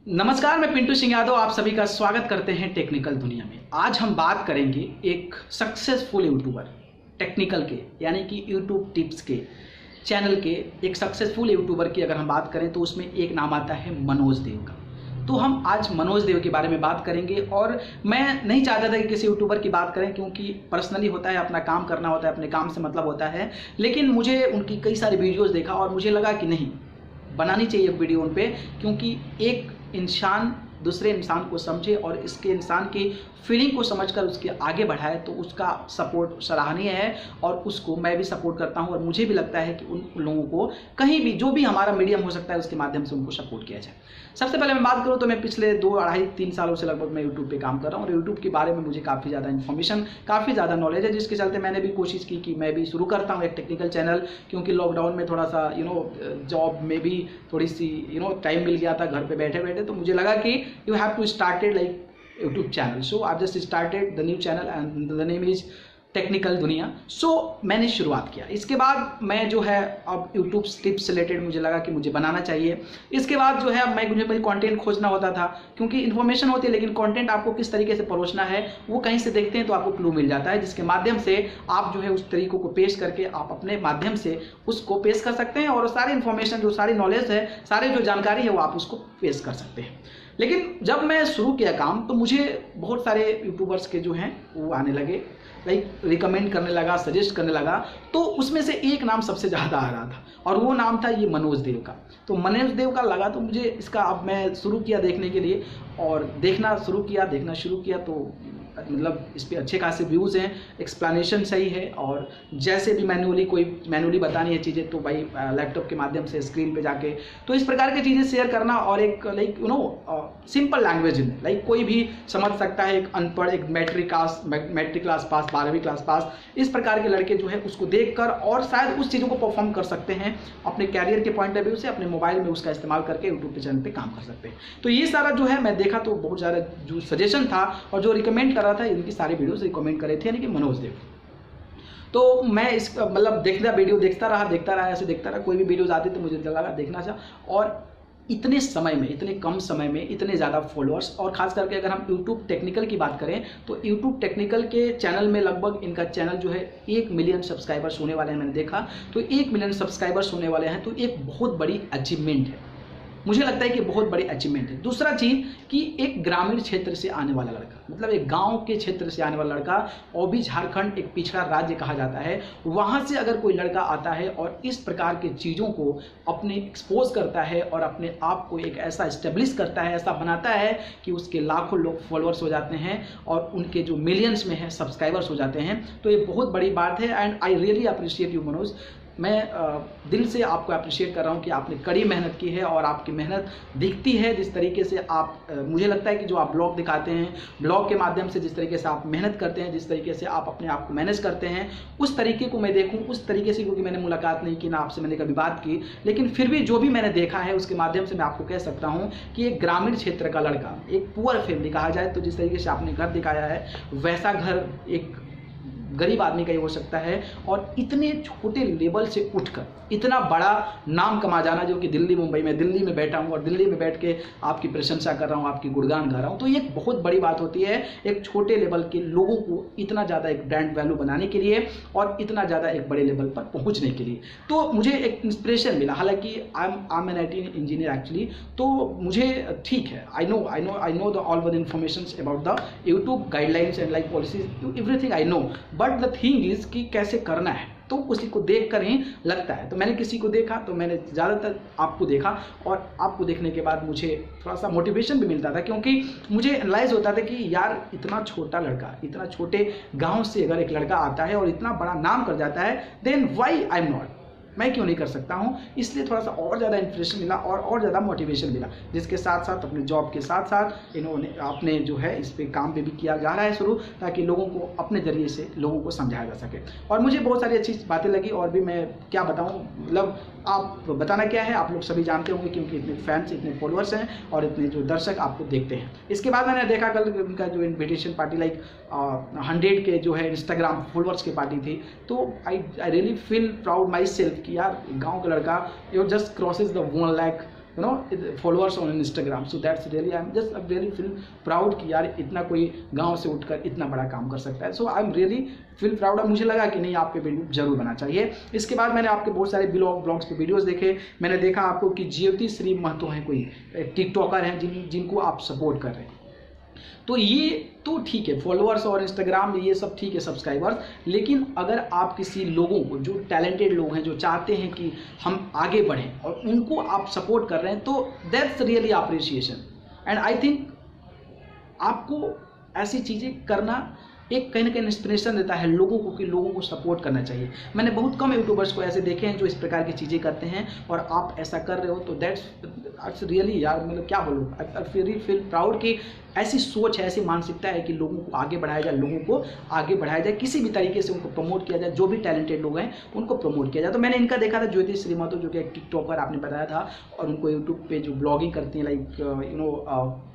नमस्कार, मैं पिंटू सिंह यादव आप सभी का स्वागत करते हैं टेक्निकल दुनिया में। आज हम बात करेंगे एक सक्सेसफुल यूट्यूबर, टेक्निकल के यानी कि यूट्यूब टिप्स के चैनल के एक सक्सेसफुल यूट्यूबर की अगर हम बात करें तो उसमें एक नाम आता है मनोज देव का। तो हम आज मनोज देव के बारे में बात करेंगे और मैं नहीं चाहता था कि किसी यूट्यूबर की बात करें, क्योंकि पर्सनली होता है, अपना काम करना होता है, अपने काम से मतलब होता है। लेकिन मुझे उनकी कई सारी वीडियोज़ देखा और मुझे लगा कि नहीं, बनानी चाहिए वीडियो उन पे, क्योंकि एक इंसान दूसरे इंसान को समझे और इसके इंसान की फीलिंग को समझकर उसके आगे बढ़ाए तो उसका सपोर्ट सराहनीय है और उसको मैं भी सपोर्ट करता हूं। और मुझे भी लगता है कि उन लोगों को कहीं भी जो भी हमारा मीडियम हो सकता है उसके माध्यम से उनको सपोर्ट किया जाए। सबसे पहले मैं बात करूं तो मैं पिछले 2-2.5-3 सालों से लगभग मैं यूट्यूब पे काम कर रहा हूं और यूट्यूब के बारे में मुझे काफ़ी ज़्यादा इन्फॉर्मेशन, काफ़ी ज़्यादा नॉलेज है, जिसके चलते मैंने भी कोशिश की कि मैं भी शुरू करता हूँ एक टेक्निकल चैनल। क्योंकि लॉकडाउन में थोड़ा सा जॉब में भी थोड़ी सी टाइम मिल गया था घर पे बैठे बैठे, तो मुझे लगा कि you have to started like YouTube channel. So I've just started the new channel and the name is technical दुनिया। मैंने शुरुआत किया। इसके बाद मैं जो है अब यूट्यूब टिप्स से रिलेटेड मुझे लगा कि मुझे बनाना चाहिए। इसके बाद जो है मुझे कंटेंट खोजना होता था, क्योंकि इन्फॉर्मेशन होती है लेकिन कंटेंट आपको किस तरीके से परोसना है वो कहीं से देखते हैं तो आपको क्लू मिल जाता है, जिसके माध्यम से आप जो है उस तरीकों को पेश करके आप अपने माध्यम से उसको पेश कर सकते हैं और सारी इन्फॉर्मेशन जो सारी नॉलेज है, सारी जो जानकारी है वो आप उसको पेश कर सकते हैं। लेकिन जब मैं शुरू किया काम तो मुझे बहुत सारे यूट्यूबर्स के जो हैं वो आने लगे, लाइक रिकमेंड करने लगा, सजेस्ट करने लगा। तो उसमें से एक नाम सबसे ज़्यादा आ रहा था और वो नाम था ये मनोज देव का। तो मनोज देव का लगा तो मुझे इसका अब मैं शुरू किया देखने के लिए और देखना शुरू किया तो मतलब इस पर अच्छे खासे व्यूज़ हैं, एक्सप्लेनेशन सही है और जैसे भी मैनुअली बतानी है चीज़ें तो भाई लैपटॉप के माध्यम से स्क्रीन पे जाके तो इस प्रकार की चीज़ें शेयर करना और एक लाइक सिंपल लैंग्वेज में लाइक कोई भी समझ सकता है, एक अनपढ़, एक मैट्रिक क्लास पास, 12वीं क्लास पास, इस प्रकार के लड़के जो है उसको देखकर और शायद उस चीज़ों को परफॉर्म कर सकते हैं अपने कैरियर के पॉइंट ऑफ व्यू से, अपने मोबाइल में उसका इस्तेमाल करके यूट्यूब के चैनल पे काम कर सकते हैं। तो ये सारा जो है मैं देखा तो बहुत ज़्यादा जो सजेशन था और जो रिकमेंड कर रहा था, इनकी सारी वीडियोस रिकमेंड करे थे यानी कि मनोज देव। तो मैं इस मतलब वीडियो देखता रहा, ऐसे देखता रहा, कोई भी वीडियोस आती तो मुझे लगा देखना था। और इतने कम समय में इतने ज़्यादा फॉलोअर्स, और खास करके अगर हम यूट्यूब टेक्निकल की बात करें तो यूट्यूब टेक्निकल के चैनल में लगभग इनका चैनल जो है 1 मिलियन सब्सक्राइबर्स होने वाले हैं। मैंने देखा तो 1 मिलियन सब्सक्राइबर्स होने वाले हैं, तो एक बहुत बड़ी अचीवमेंट है, मुझे लगता है कि बहुत बड़ी अचीवमेंट है। दूसरा चीज़ कि एक ग्रामीण क्षेत्र से आने वाला लड़का, मतलब एक गांव के क्षेत्र से आने वाला लड़का, और भी झारखंड एक पिछड़ा राज्य कहा जाता है, वहां से अगर कोई लड़का आता है और इस प्रकार के चीज़ों को अपने एक्सपोज करता है और अपने आप को एक ऐसा इस्टेब्लिश करता है, ऐसा बनाता है कि उसके लाखों लोग फॉलोअर्स हो जाते हैं और उनके जो मिलियंस में है सब्सक्राइबर्स हो जाते हैं, तो ये बहुत बड़ी बात है। And I really appreciate you Manoj. मैं दिल से आपको अप्रिशिएट कर रहा हूँ कि आपने कड़ी मेहनत की है और आपकी मेहनत दिखती है जिस तरीके से आप मुझे लगता है कि जो आप ब्लॉग दिखाते हैं, ब्लॉग के माध्यम से जिस तरीके से आप मेहनत करते हैं, जिस तरीके से आप अपने आप को मैनेज करते हैं, उस तरीके को मैं देखूँ उस तरीके से, क्योंकि मैंने मुलाकात नहीं की ना आपसे मैंने कभी बात की, लेकिन फिर भी जो भी मैंने देखा है उसके माध्यम से मैं आपको कह सकता हूँ कि एक ग्रामीण क्षेत्र का लड़का, एक पुअर फैमिली कहा जाए तो जिस तरीके से आपने घर दिखाया है वैसा घर एक गरीब आदमी का ही हो सकता है, और इतने छोटे लेवल से उठकर इतना बड़ा नाम कमा जाना, जो कि दिल्ली में बैठा हूँ और दिल्ली में बैठ के आपकी प्रशंसा कर रहा हूँ, आपकी गुणगान गा रहा हूँ, तो ये एक बहुत बड़ी बात होती है एक छोटे लेवल के लोगों को इतना ज़्यादा एक ब्रांड वैल्यू बनाने के लिए और इतना ज़्यादा एक बड़े लेवल पर पहुँचने के लिए। तो मुझे एक इंस्पिरेशन मिला, हालांकि I am an IT engineer actually, तो मुझे ठीक है, I know the all the information about the YouTube guidelines and like policies, everything I know, but the thing is कि कैसे करना है तो उसी को देख कर ही लगता है। तो मैंने किसी को देखा तो मैंने ज़्यादातर आपको देखा और आपको देखने के बाद मुझे थोड़ा सा मोटिवेशन भी मिलता था, क्योंकि मुझे एनालाइज होता था कि यार इतना छोटा लड़का, इतना छोटे गांव से अगर एक लड़का आता है और इतना बड़ा नाम कर जाता है, then why I am not, मैं क्यों नहीं कर सकता हूँ। इसलिए थोड़ा सा और ज़्यादा इंस्पिरेशन मिला और ज़्यादा मोटिवेशन मिला, जिसके साथ साथ अपने जॉब के साथ साथ इन्होंने आपने जो है इस पे काम पे भी किया जा रहा है शुरू, ताकि लोगों को अपने ज़रिए से लोगों को समझाया जा सके। और मुझे बहुत सारी अच्छी बातें लगी और भी मैं क्या बताऊँ, मतलब आप बताना क्या है, आप लोग सभी जानते होंगे, क्योंकि इतने फैंस, इतने फॉलोअर्स हैं और इतने जो दर्शक आपको देखते हैं। इसके बाद मैंने देखा कल उनका जो इन्विटेशन पार्टी लाइक 100 के जो है इंस्टाग्राम फॉलोअर्स की पार्टी थी, तो I really feel proud my self कि यार गाँव का लड़का जो just crosses the 1 lakh followers on Instagram. So that's really I am just really feel proud कि यार इतना कोई गांव से उठकर इतना बड़ा काम कर सकता है. So I am really feel proud. और मुझे लगा कि नहीं, आप पे वीडियो जरूर बना चाहिए. इसके बाद मैंने आपके बहुत सारे ब्लॉग्स पे वीडियोस देखे. मैंने देखा आपको कि ज्योति श्री महतो हैं, कोई टिकटॉकर हैं जिनको आप सपोर्ट कर रहे हैं. तो ये तो ठीक है, फॉलोअर्स और इंस्टाग्राम ये सब ठीक है, सब्सक्राइबर्स. लेकिन अगर आप किसी लोगों को, जो टैलेंटेड लोग हैं, जो चाहते हैं कि हम आगे बढ़ें और उनको आप सपोर्ट कर रहे हैं, तो that's really appreciation. And I think आपको ऐसी चीज़ें करना एक कहीं ना कहीं इंस्पिरेशन देता है लोगों को कि लोगों को सपोर्ट करना चाहिए. मैंने बहुत कम यूट्यूबर्स को ऐसे देखे हैं जो इस प्रकार की चीज़ें करते हैं, और आप ऐसा कर रहे हो तो दैट्स रियली, यार मतलब क्या बोलूँ, आई रियली फील प्राउड कि ऐसी सोच है, ऐसी मानसिकता है कि लोगों को आगे बढ़ाया जाए, लोगों को आगे बढ़ाया जाए, किसी भी तरीके से उनको प्रमोट किया जाए. जो भी टैलेंटेड लोग हैं उनको प्रमोट किया जाए. तो मैंने इनका देखा था, ज्योति श्री महतो जो कि एक टिकटॉकर आपने बताया था, और उनको यूट्यूब पे जो ब्लॉगिंग करती हैं लाइक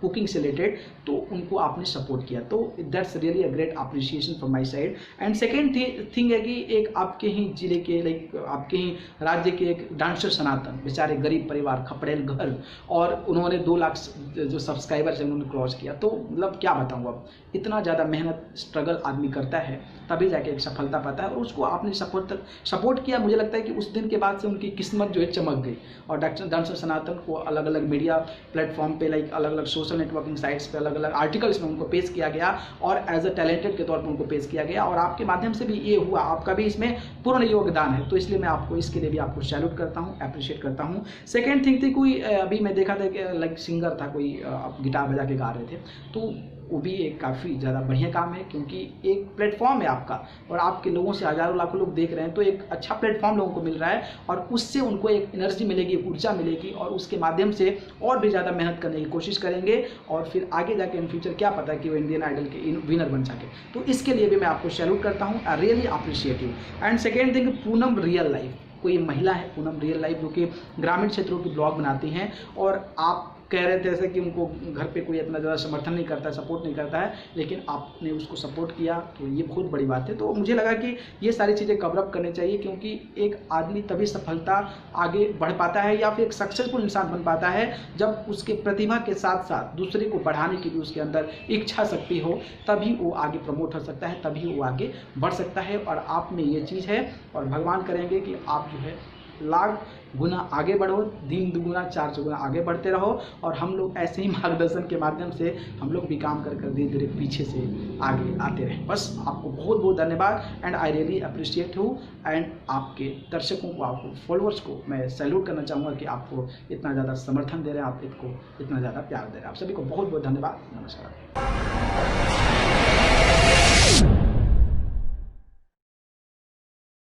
कुकिंग से रिलेटेड, तो उनको आपने सपोर्ट किया. तो that's really a great appreciation from my side. And second thing है कि एक आपके ही जिले के, लाइक आपके ही राज्य के एक डांसर सनातन, बेचारे गरीब परिवार, खपड़ेल घर, और उन्होंने 2 लाख जो सब्सक्राइबर्स हैं उन्होंने क्रॉस किया. तो मतलब क्या बताऊँ, अब इतना ज़्यादा मेहनत स्ट्रगल आदमी करता है तभी जाके एक सफलता पाता है, और उसको आपने सपोर्ट किया. मुझे लगता है कि उस दिन के बाद से उनकी किस्मत जो है चमक गई. और डांसर सनातन को अलग अलग मीडिया प्लेटफॉर्म पे, लाइक अलग अलग सोशल नेटवर्किंग साइट्स पे, अलग अलग आर्टिकल्स में उनको पेश किया गया, और एज अ टैलेंटेड के तौर पर उनको पेश किया गया. और आपके माध्यम से भी ये हुआ, आपका भी इसमें पूर्ण योगदान है. तो इसलिए मैं आपको इसके लिए भी आपको सैल्यूट करता हूँ, अप्रिशिएट करता हूँ. सेकेंड थिंग थी, कोई अभी मैं देखा था कि लाइक सिंगर था कोई, गिटार बजा के गा रहे थे, तो वो भी एक काफ़ी ज़्यादा बढ़िया काम है, क्योंकि एक प्लेटफॉर्म है आपका, और आपके लोगों से हज़ारों लाखों लोग देख रहे हैं, तो एक अच्छा प्लेटफॉर्म लोगों को मिल रहा है, और उससे उनको एक एनर्जी मिलेगी, ऊर्जा मिलेगी, और उसके माध्यम से और भी ज़्यादा मेहनत करने की कोशिश करेंगे, और फिर आगे जाके इन फ्यूचर क्या पता है कि वो इंडियन आइडल के विनर बन सके. तो इसके लिए भी मैं आपको सैल्यूट करता हूँ. I really appreciate you. And second thing, Poonam real life, कोई महिला है पूनम रियल लाइफ, जो कि ग्रामीण क्षेत्रों की ब्लॉग बनाती हैं, और आप कह रहे थे ऐसे कि उनको घर पे कोई इतना ज़्यादा समर्थन नहीं करता है, सपोर्ट नहीं करता है, लेकिन आपने उसको सपोर्ट किया, तो ये बहुत बड़ी बात है. तो मुझे लगा कि ये सारी चीज़ें कवर अप करनी चाहिए, क्योंकि एक आदमी तभी सफलता आगे बढ़ पाता है, या फिर एक सक्सेसफुल इंसान बन पाता है, जब उसके प्रतिभा के साथ साथ दूसरे को बढ़ाने की भी उसके अंदर इच्छा शक्ति हो. तभी वो आगे प्रमोट हो सकता है, तभी वो आगे बढ़ सकता है. और आप में ये चीज़ है, और भगवान करेंगे कि आप जो है लाख गुना आगे बढ़ो, दिन दुगुना 4 चौगुना आगे बढ़ते रहो. और हम लोग ऐसे ही मार्गदर्शन के माध्यम से हम लोग भी काम कर धीरे धीरे पीछे से आगे आते रहें. बस आपको बहुत बहुत धन्यवाद. एंड आई रियली अप्रिशिएट हूँ. एंड आपके दर्शकों को, आपको फॉलोअर्स को मैं सैल्यूट करना चाहूँगा कि आपको इतना ज़्यादा समर्थन दे रहे हैं, आप इनको इतना ज़्यादा प्यार दे रहे हैं. आप सभी को बहुत बहुत धन्यवाद. नमस्कार.